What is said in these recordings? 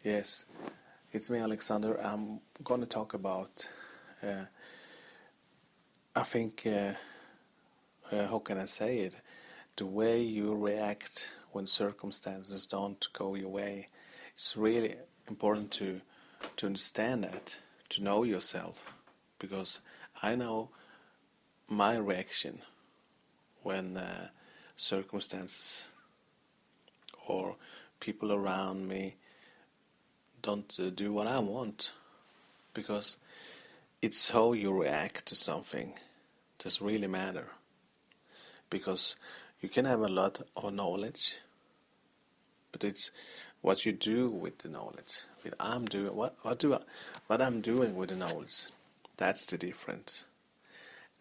Yes, it's me, Alexander. I'm going to talk about, I think, how can I say it? The way you react when circumstances don't go your way. It's really important to understand that, to know yourself, because I know my reaction when circumstances or people around me don't do what I want, because it's how you react to something does really matter. Because you can have a lot of knowledge, but it's what you do with the knowledge. What I'm doing with the knowledge, that's the difference.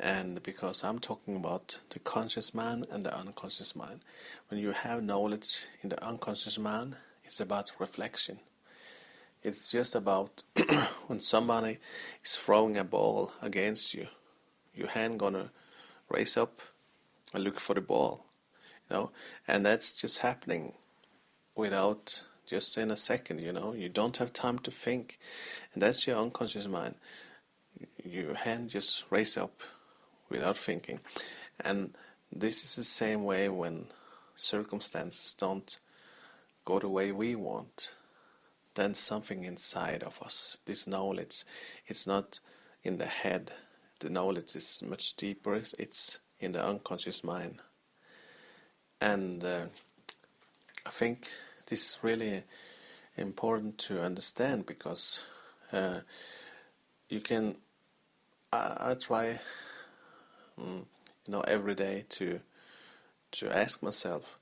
And because I'm talking about the conscious mind and the unconscious mind, when you have knowledge in the unconscious mind, it's about reflection. It's just about when somebody is throwing a ball against you, your hand gonna raise up and look for the ball, and that's just happening without just in a second. You don't have time to think, and that's your unconscious mind. Your hand just raise up without thinking, and this is the same way when circumstances don't go the way we want. Then something inside of us, this knowledge, it's not in the head. The knowledge is much deeper. It's in the unconscious mind. And I think this is really important to understand, because you can, I try every day to ask myself,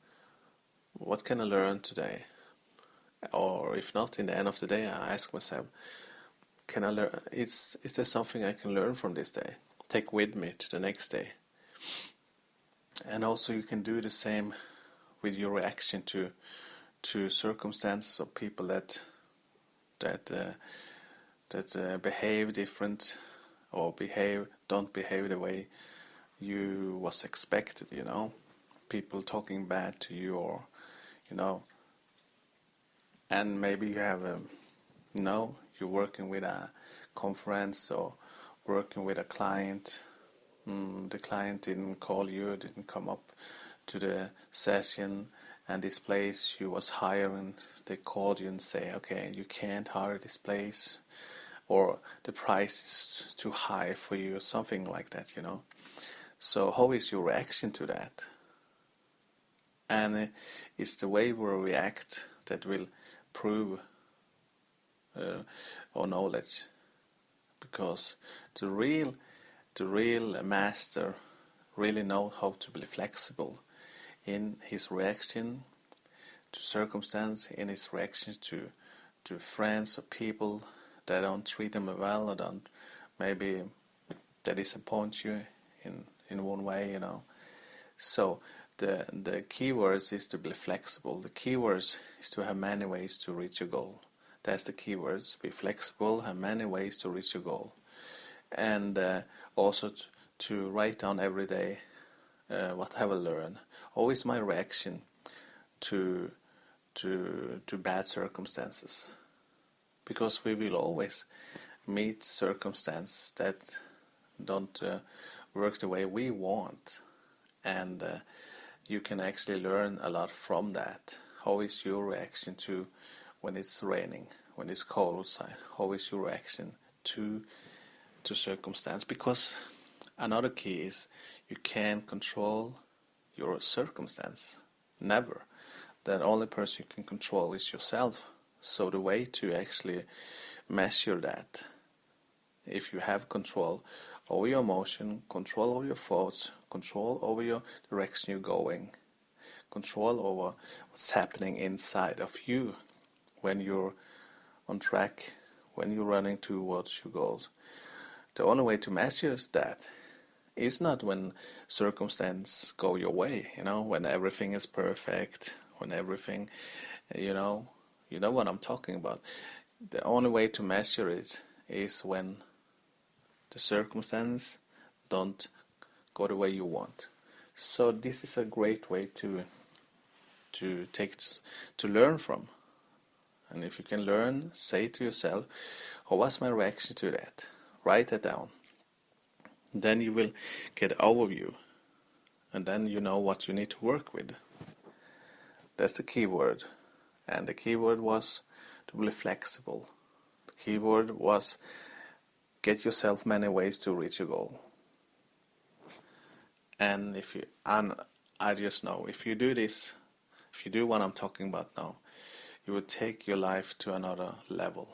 what can I learn today? Or if not, in the end of the day, I ask myself, can I learn? Is there something I can learn from this day? Take with me to the next day. And also, you can do the same with your reaction to circumstances or people that behave different, or don't behave the way you was expected. People talking bad to you, or and maybe you have you're working with a conference or working with a client. The client didn't call you, didn't come up to the session, and this place you was hiring, they called you and say, okay, you can't hire this place, or the price is too high for you, or something like that. So how is your reaction to that? And it's the way we react that will prove our knowledge, because the real master really knows how to be flexible in his reaction to circumstance, in his reactions to friends or people that don't treat him well, or don't maybe that disappoint you in one way. So the key words is to be flexible. The key words is to have many ways to reach your goal. That's the key words. Be flexible, have many ways to reach your goal. And also to write down every day what have I learned. Always my reaction to bad circumstances. Because we will always meet circumstances that don't work the way we want. And you can actually learn a lot from that. How is your reaction to when it's raining, when it's cold outside? How is your reaction to circumstance? Because another key is you can't control your circumstance. Never. The only person you can control is yourself. So the way to actually measure that, if you have control over your emotion, control over your thoughts, control over your direction you're going, control over what's happening inside of you when you're on track, when you're running towards your goals. The only way to measure that is not when circumstances go your way, when everything is perfect, when everything, you know what I'm talking about. The only way to measure it is when the circumstances don't go the way you want. So this is a great way to learn from. And if you can learn, say to yourself, what was my reaction to that? Write that down. Then you will get an overview, and then you know what you need to work with. That's the key word. And the key word was to be flexible. The key word was get yourself many ways to reach your goal. And I just know, if you do this, if you do what I'm talking about now, you will take your life to another level.